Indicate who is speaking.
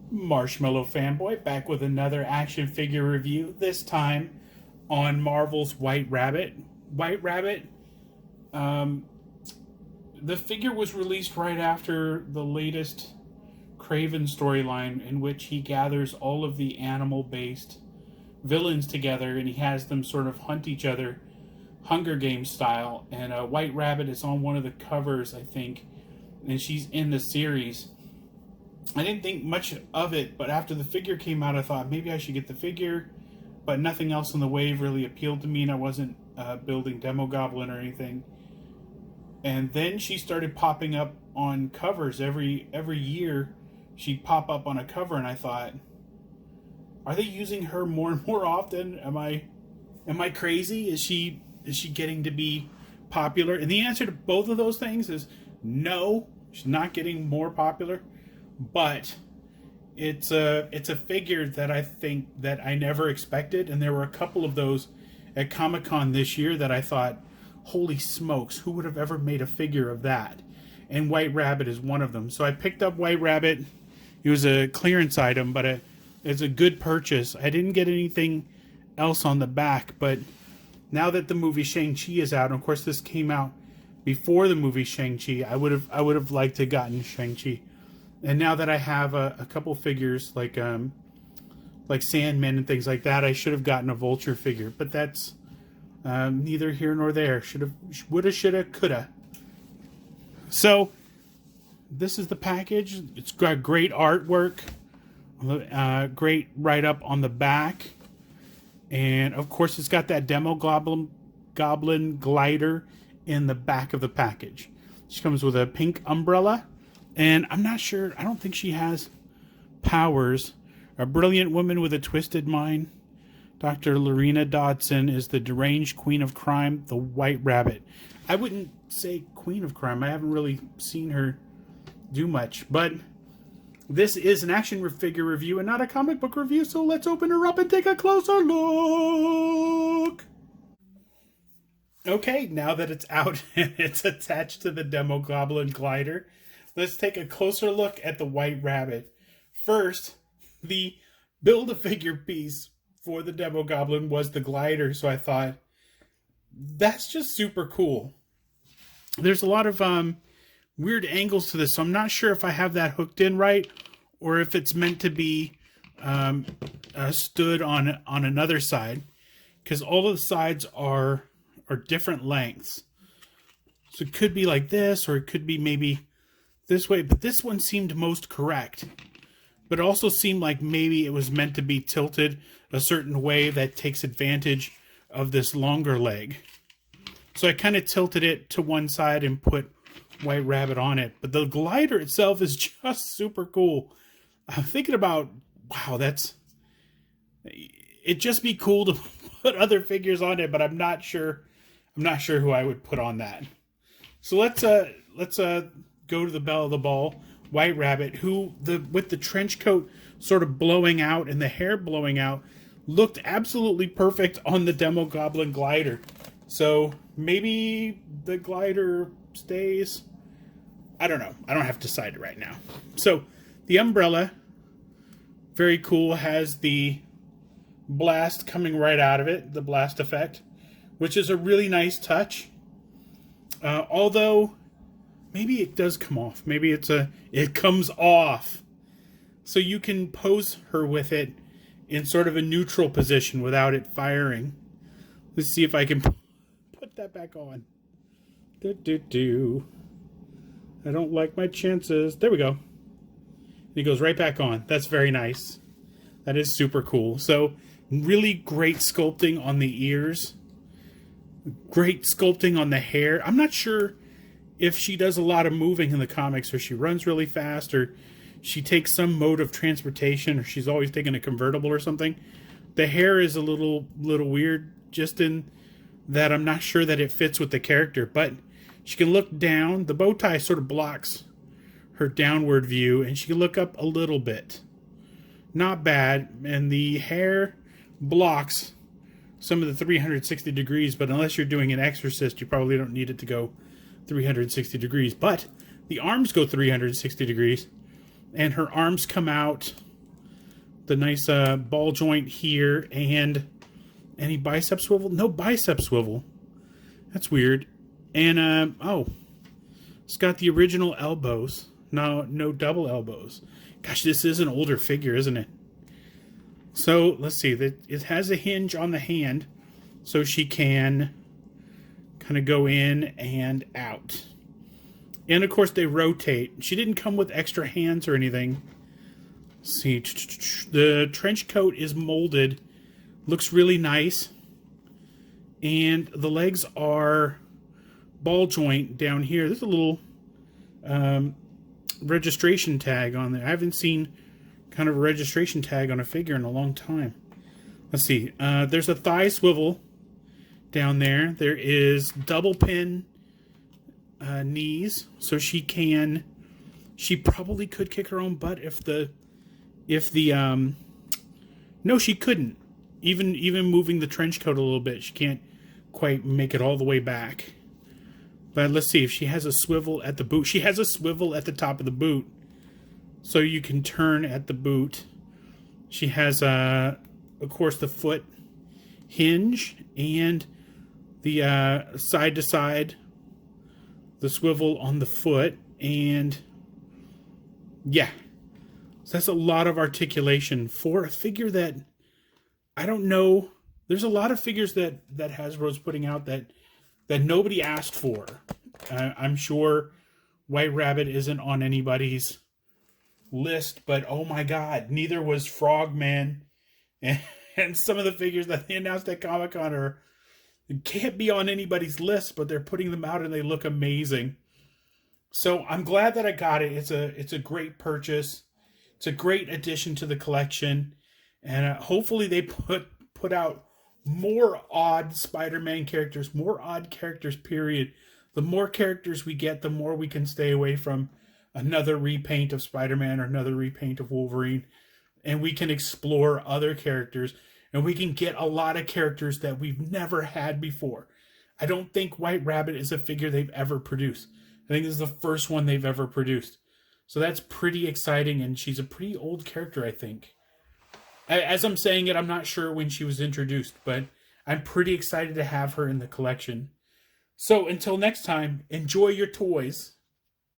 Speaker 1: Marshmallow Fanboy back with another action figure review, this time on Marvel's White Rabbit. White Rabbit, um, the figure was released right after the latest Kraven storyline, in which he gathers all of the animal-based villains together and he has them sort of hunt each other, Hunger Games style. And White Rabbit is on one of the covers, I think, and she's in the series. I didn't think much of it, but after the figure came out, I thought maybe I should get the figure, but nothing else on the wave really appealed to me, and I wasn't building Demo Goblin or anything. And then she started popping up on covers every year. She'd pop up on a cover, and I thought, are they using her more and more often? Am I crazy? Is she getting to be popular? And the answer to both of those things is no. She's not getting more popular. But it's a figure that I think that I never expected, and there were a couple of those at Comic-Con this year that I thought, holy smokes, who would have ever made a figure of that? And White Rabbit is one of them. So I picked up White Rabbit. It was a clearance item, but it's a good purchase. I didn't get anything else on the back, but now that the movie Shang-Chi is out, and of course this came out before the movie Shang-Chi, I would have liked to have gotten Shang-Chi. And now that I have a couple figures like Sandman and things like that, I should have gotten a Vulture figure. But that's neither here nor there. Woulda, shoulda, coulda. So this is the package. It's got great artwork, great write-up on the back, and of course it's got that Demo Goblin glider in the back of the package. She comes with a pink umbrella. And I'm not sure, I don't think she has powers. A brilliant woman with a twisted mind. Dr. Lorena Dodson is the deranged queen of crime, the White Rabbit. I wouldn't say queen of crime. I haven't really seen her do much. But this is an action figure review and not a comic book review. So let's open her up and take a closer look. Okay, now that it's out and it's attached to the Demo Goblin glider, let's take a closer look at the White Rabbit. First, the Build-A-Figure piece for the Demo Goblin was the glider, so I thought, that's just super cool. There's a lot of weird angles to this, so I'm not sure if I have that hooked in right, or if it's meant to be stood on another side, because all of the sides are different lengths. So it could be like this, or it could be maybe this way, but this one seemed most correct. But it also seemed like maybe it was meant to be tilted a certain way that takes advantage of this longer leg. So I kind of tilted it to one side and put White Rabbit on it. But the glider itself is just super cool. I'm thinking about, wow, it'd just be cool to put other figures on it, but I'm not sure who I would put on that. So let's go to the belle of the ball, White Rabbit, who with the trench coat sort of blowing out and the hair blowing out, looked absolutely perfect on the Demo Goblin glider. So maybe the glider stays. I don't know. I don't have to decide it right now. So the umbrella, very cool, has the blast coming right out of it, the blast effect, which is a really nice touch. Although maybe it does come off. Maybe it comes off. So you can pose her with it in sort of a neutral position without it firing. Let's see if I can put that back on. I don't like my chances. There we go. It goes right back on. That's very nice. That is super cool. So really great sculpting on the ears. Great sculpting on the hair. I'm not sure if she does a lot of moving in the comics, or she runs really fast, or she takes some mode of transportation, or she's always taking a convertible or something. The hair is a little weird, just in that I'm not sure that it fits with the character, but she can look down. The bow tie sort of blocks her downward view, and she can look up a little bit. Not bad, and the hair blocks some of the 360 degrees, but unless you're doing an exorcist, you probably don't need it to go 360 degrees. But the arms go 360 degrees, and her arms come out The nice ball joint here, and any bicep swivel? No bicep swivel. That's weird. And oh, it's got the original elbows. No double elbows. Gosh, this is an older figure, isn't it? So let's see. It has a hinge on the hand, so she can kind of go in and out. And of course, they rotate. She didn't come with extra hands or anything. Let's see, the trench coat is molded. Looks really nice. And the legs are ball joint down here. There's a little registration tag on there. I haven't seen kind of a registration tag on a figure in a long time. Let's see. There's a thigh swivel down there. There is double pin knees, so she probably could kick her own butt if the no, she couldn't. Even moving the trench coat a little bit, she can't quite make it all the way back. But let's see if she has a swivel at the boot. She has a swivel at the top of the boot, so you can turn at the boot. She has, of course, the foot hinge and the side-to-side, the swivel on the foot, and yeah. So that's a lot of articulation for a figure that, I don't know, there's a lot of figures that Hasbro's putting out that nobody asked for. I'm sure White Rabbit isn't on anybody's list, but oh my god, neither was Frogman. And some of the figures that they announced at Comic-Con can't be on anybody's list, but they're putting them out and they look amazing. So I'm glad that I got it. It's a great purchase. It's a great addition to the collection, and hopefully they put out more odd Spider-Man characters, more odd characters, period. The more characters we get, the more we can stay away from another repaint of Spider-Man or another repaint of Wolverine, and we can explore other characters, and we can get a lot of characters that we've never had before. I don't think White Rabbit is a figure they've ever produced. I think this is the first one they've ever produced. So that's pretty exciting, and she's a pretty old character, I think. As I'm saying it, I'm not sure when she was introduced, but I'm pretty excited to have her in the collection. So until next time, enjoy your toys.